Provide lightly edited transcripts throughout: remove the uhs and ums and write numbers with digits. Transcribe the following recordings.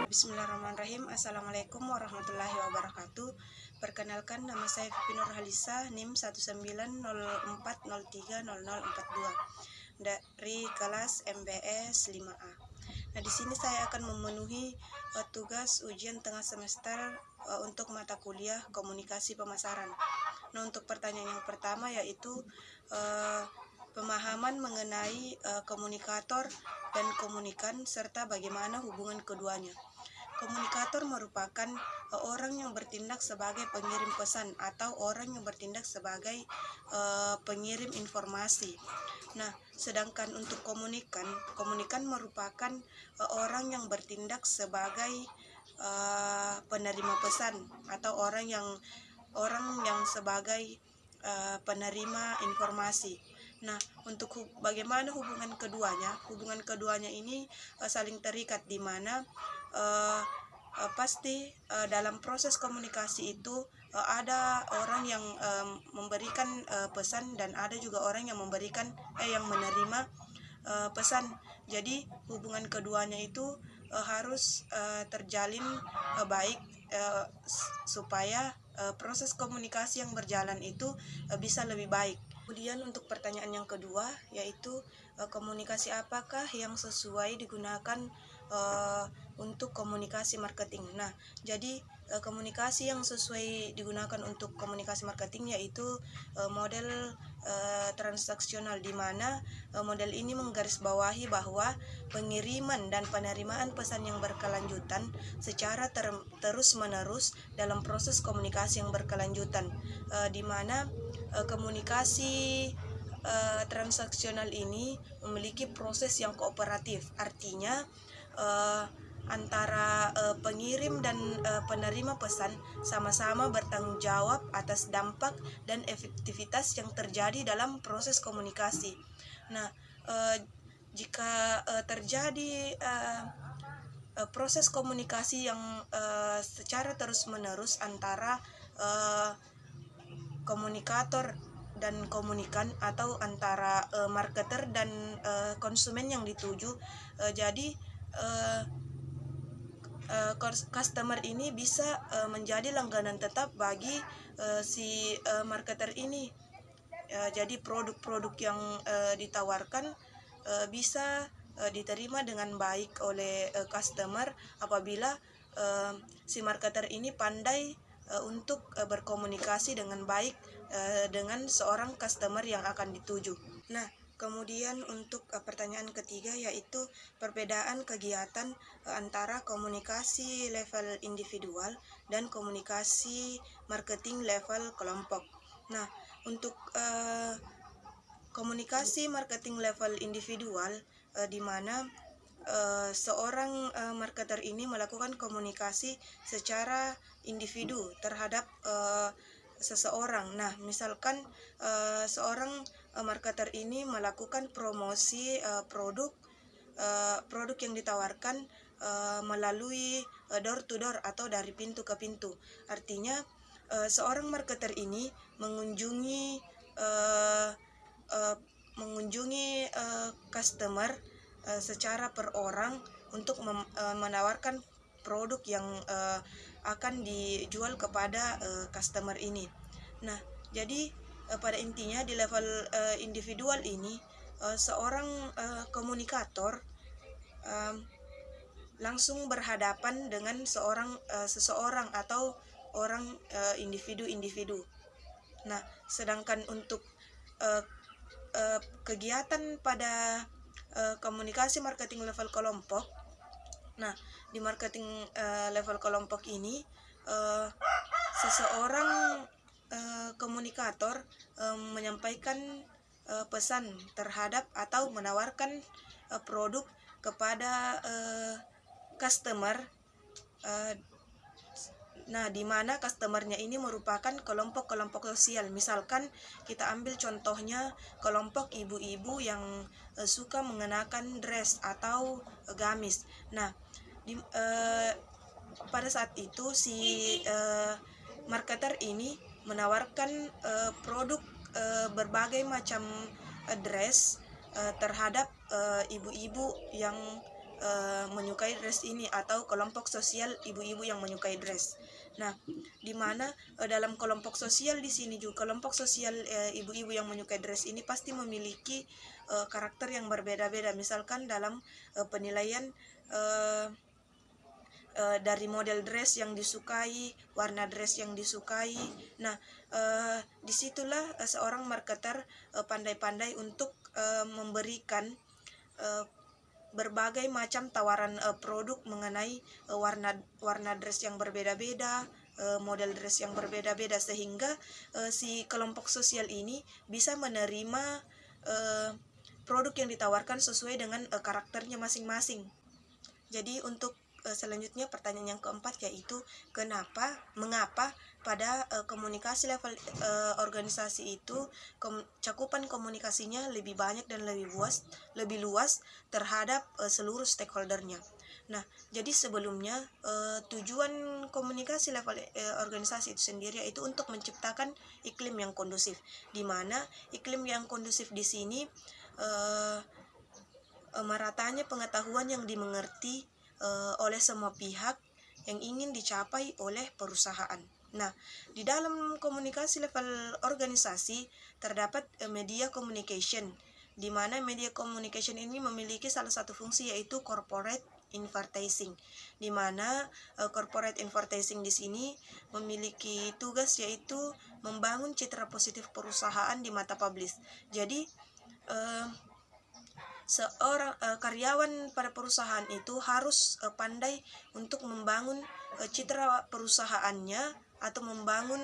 Bismillahirrahmanirrahim. Assalamualaikum warahmatullahi wabarakatuh. Perkenalkan, nama saya Vivi Nurhalisa, NIM 1904030042 dari kelas MBS 5A. Nah, di sini saya akan memenuhi tugas ujian tengah semester untuk mata kuliah Komunikasi Pemasaran. Nah, untuk pertanyaan yang pertama yaitu pemahaman mengenai komunikator dan komunikan serta bagaimana hubungan keduanya. Komunikator merupakan orang yang bertindak sebagai pengirim pesan atau orang yang bertindak sebagai pengirim informasi. Nah, sedangkan untuk komunikan merupakan orang yang bertindak sebagai penerima pesan atau orang yang sebagai penerima informasi. Nah, untuk bagaimana hubungan keduanya? Hubungan keduanya ini saling terikat, di mana pasti dalam proses komunikasi itu ada orang yang memberikan pesan dan ada juga orang yang yang menerima pesan. Jadi hubungan keduanya itu harus terjalin baik supaya proses komunikasi yang berjalan itu bisa lebih baik. Kemudian untuk pertanyaan yang kedua yaitu komunikasi apakah yang sesuai digunakan untuk komunikasi marketing. Nah, jadi komunikasi yang sesuai digunakan untuk komunikasi marketing yaitu model transaksional, di mana model ini menggarisbawahi bahwa pengiriman dan penerimaan pesan yang berkelanjutan secara terus-menerus dalam proses komunikasi yang berkelanjutan, di mana komunikasi transaksional ini memiliki proses yang kooperatif. Artinya antara pengirim dan penerima pesan sama-sama bertanggung jawab atas dampak dan efektivitas yang terjadi dalam proses komunikasi. Nah, jika terjadi proses komunikasi yang secara terus-menerus antara komunikator dan komunikan atau antara marketer dan konsumen yang dituju, jadi customer ini bisa menjadi langganan tetap bagi si marketer ini. Jadi produk-produk yang ditawarkan bisa diterima dengan baik oleh customer apabila si marketer ini pandai untuk berkomunikasi dengan baik dengan seorang customer yang akan dituju. Nah, kemudian untuk pertanyaan ketiga yaitu perbedaan kegiatan antara komunikasi level individual dan komunikasi marketing level kelompok. Nah, untuk komunikasi marketing level individual di mana seorang marketer ini melakukan komunikasi secara individu terhadap seseorang. Nah, misalkan seorang marketer ini melakukan promosi produk yang ditawarkan melalui door to door atau dari pintu ke pintu. Artinya seorang marketer ini mengunjungi customer secara per orang untuk menawarkan produk yang akan dijual kepada customer ini. Nah, jadi pada intinya di level individual ini seorang komunikator langsung berhadapan dengan seseorang atau orang individu-individu. Nah, sedangkan untuk kegiatan pada komunikasi marketing level kelompok, nah di marketing level kelompok ini seseorang komunikator menyampaikan pesan terhadap atau menawarkan produk kepada customer. Nah, di mana customernya ini merupakan kelompok-kelompok sosial. Misalkan kita ambil contohnya kelompok ibu-ibu yang suka mengenakan dress atau gamis. Nah, pada saat itu si marketer ini menawarkan produk berbagai macam dress terhadap ibu-ibu yang menyukai dress ini, atau kelompok sosial ibu-ibu yang menyukai dress. Nah, di mana dalam kelompok sosial di sini juga, kelompok sosial ibu-ibu yang menyukai dress ini pasti memiliki karakter yang berbeda-beda. Misalkan dalam penilaian dari model dress yang disukai, warna dress yang disukai. Nah, disitulah seorang marketer pandai-pandai untuk memberikan berbagai macam tawaran produk mengenai warna dress yang berbeda-beda, model dress yang berbeda-beda, sehingga si kelompok sosial ini bisa menerima produk yang ditawarkan sesuai dengan karakternya masing-masing. Jadi untuk selanjutnya pertanyaan yang keempat, yaitu mengapa pada komunikasi level organisasi itu cakupan komunikasinya lebih banyak dan lebih luas terhadap seluruh stakeholdernya. Nah, jadi sebelumnya tujuan komunikasi level organisasi itu sendiri yaitu untuk menciptakan iklim yang kondusif, di mana iklim yang kondusif di sini meratanya pengetahuan yang dimengerti oleh semua pihak yang ingin dicapai oleh perusahaan. Nah, di dalam komunikasi level organisasi terdapat media communication, di mana media communication ini memiliki salah satu fungsi, yaitu corporate advertising, di mana corporate advertising di sini memiliki tugas yaitu membangun citra positif perusahaan di mata publik. Jadi seorang karyawan pada perusahaan itu harus pandai untuk membangun citra perusahaannya, atau membangun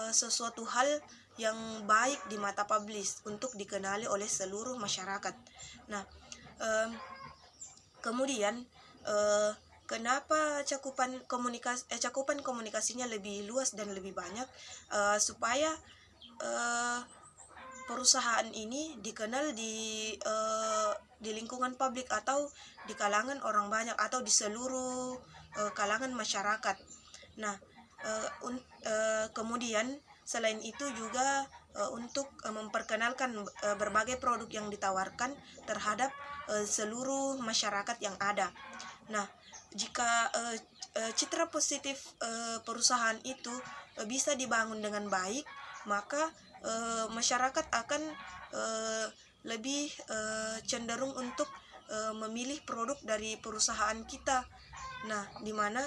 sesuatu hal yang baik di mata publik untuk dikenali oleh seluruh masyarakat. Nah, kemudian kenapa cakupan komunikasinya lebih luas dan lebih banyak? Supaya perusahaan ini dikenal di lingkungan publik, atau di kalangan orang banyak, atau di seluruh kalangan masyarakat. Nah, kemudian selain itu juga untuk memperkenalkan berbagai produk yang ditawarkan terhadap seluruh masyarakat yang ada. Nah, jika citra positif perusahaan itu bisa dibangun dengan baik, maka masyarakat akan lebih cenderung untuk memilih produk dari perusahaan kita. Nah, di mana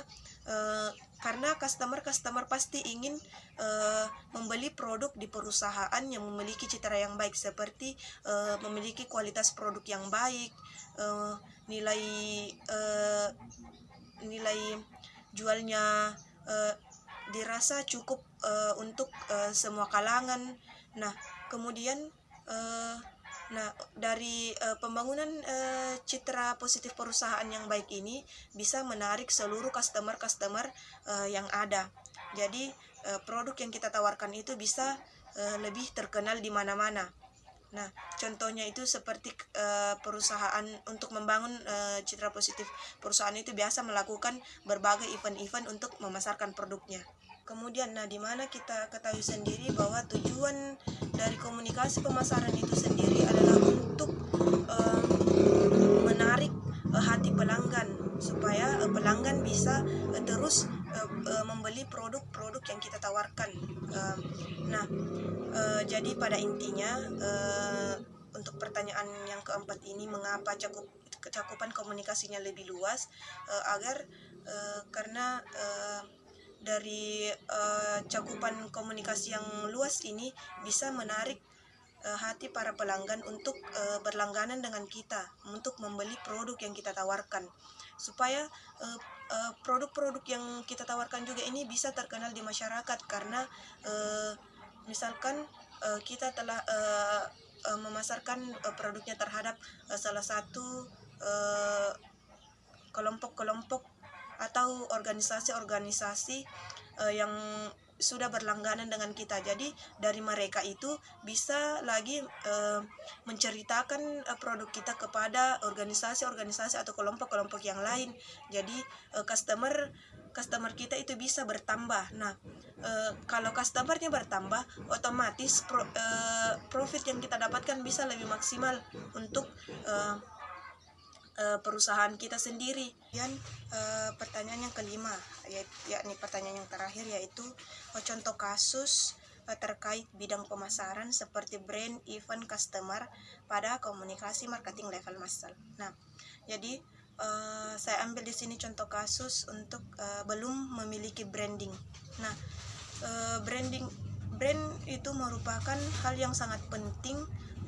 karena customer pasti ingin membeli produk di perusahaan yang memiliki citra yang baik, seperti memiliki kualitas produk yang baik, nilai jualnya dirasa cukup untuk semua kalangan. Nah, kemudian dari pembangunan citra positif perusahaan yang baik ini bisa menarik seluruh customer yang ada. Jadi produk yang kita tawarkan itu bisa lebih terkenal di mana-mana. Nah, contohnya itu seperti perusahaan untuk membangun citra positif perusahaan itu biasa melakukan berbagai event-event untuk memasarkan produknya. Kemudian, di mana kita ketahui sendiri bahwa tujuan dari komunikasi pemasaran itu sendiri adalah untuk menarik hati pelanggan, supaya pelanggan bisa terus membeli produk-produk yang kita tawarkan. Jadi pada intinya untuk pertanyaan yang keempat ini, mengapa cakupan komunikasinya lebih luas? Karena dari cakupan komunikasi yang luas ini bisa menarik hati para pelanggan untuk berlangganan dengan kita, untuk membeli produk yang kita tawarkan, supaya produk-produk yang kita tawarkan juga ini bisa terkenal di masyarakat. Karena misalkan kita telah memasarkan produknya terhadap salah satu kelompok-kelompok atau organisasi-organisasi yang sudah berlangganan dengan kita. Jadi dari mereka itu bisa lagi menceritakan produk kita kepada organisasi-organisasi atau kelompok-kelompok yang lain. Jadi customer kita itu bisa bertambah. Nah, kalau customernya bertambah, otomatis profit yang kita dapatkan bisa lebih maksimal untuk perusahaan kita sendiri. Dan pertanyaan yang kelima, yakni pertanyaan yang terakhir, yaitu contoh kasus terkait bidang pemasaran seperti brand, event, customer pada komunikasi marketing level massal. Nah, jadi saya ambil di sini contoh kasus untuk belum memiliki branding. Nah, brand itu merupakan hal yang sangat penting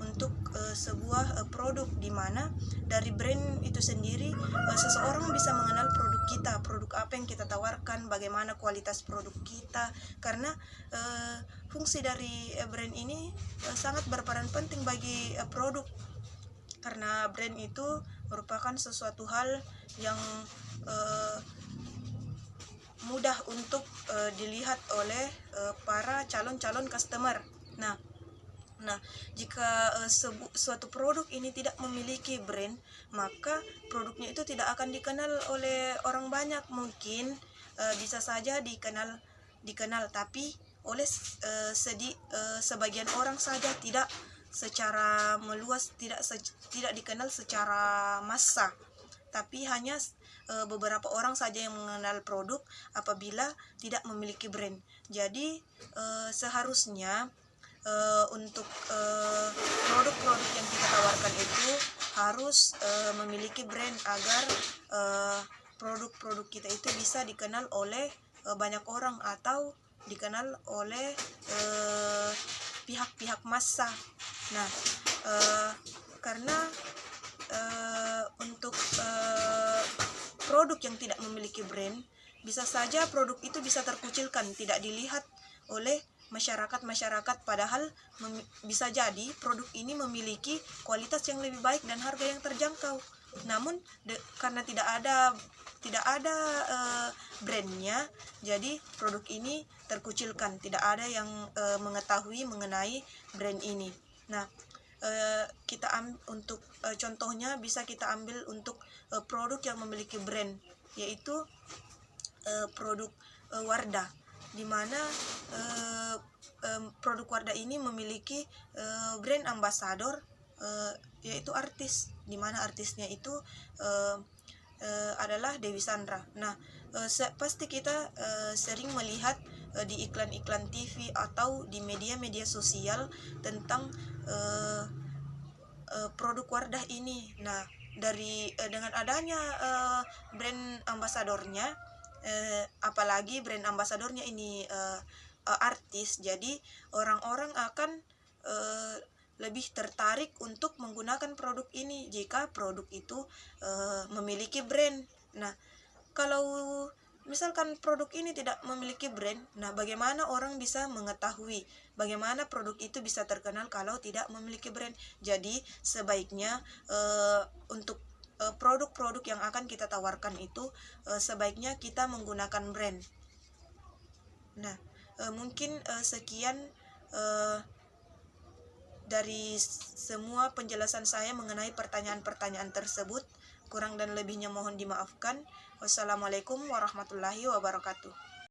untuk sebuah produk, di mana dari brand itu sendiri seseorang bisa mengenal produk kita, produk apa yang kita tawarkan, bagaimana kualitas produk kita, karena fungsi dari brand ini sangat berperan penting bagi produk, karena brand itu merupakan sesuatu hal yang mudah untuk dilihat oleh para calon-calon customer. Nah, jika suatu produk ini tidak memiliki brand, maka produknya itu tidak akan dikenal oleh orang banyak. Mungkin bisa saja dikenal, tapi oleh sebagian orang saja, tidak secara meluas, tidak dikenal secara massa. Tapi hanya beberapa orang saja yang mengenal produk apabila tidak memiliki brand. Jadi seharusnya untuk produk-produk yang kita tawarkan itu harus memiliki brand, agar produk-produk kita itu bisa dikenal oleh banyak orang atau dikenal oleh pihak-pihak massa. Nah, karena untuk produk yang tidak memiliki brand, bisa saja produk itu bisa terkucilkan, tidak dilihat oleh masyarakat, padahal bisa jadi produk ini memiliki kualitas yang lebih baik dan harga yang terjangkau. Namun karena tidak ada brandnya, jadi produk ini terkucilkan, tidak ada yang mengetahui mengenai brand ini. Nah, untuk contohnya bisa kita ambil untuk produk yang memiliki brand, yaitu produk Wardah, di mana produk Wardah ini memiliki brand ambassador, yaitu artis, di mana artisnya itu adalah Dewi Sandra. Nah, pasti kita sering melihat di iklan-iklan TV atau di media-media sosial tentang produk Wardah ini. Nah, dengan adanya brand ambasadornya, apalagi brand ambasadornya ini artis, jadi orang-orang akan lebih tertarik untuk menggunakan produk ini jika produk itu memiliki brand. Nah, kalau misalkan produk ini tidak memiliki brand, nah bagaimana orang bisa mengetahui bagaimana produk itu bisa terkenal kalau tidak memiliki brand? Jadi sebaiknya untuk produk-produk yang akan kita tawarkan itu sebaiknya kita menggunakan brand. Nah, mungkin sekian dari semua penjelasan saya mengenai pertanyaan-pertanyaan tersebut. Kurang dan lebihnya mohon dimaafkan. Wassalamualaikum warahmatullahi wabarakatuh.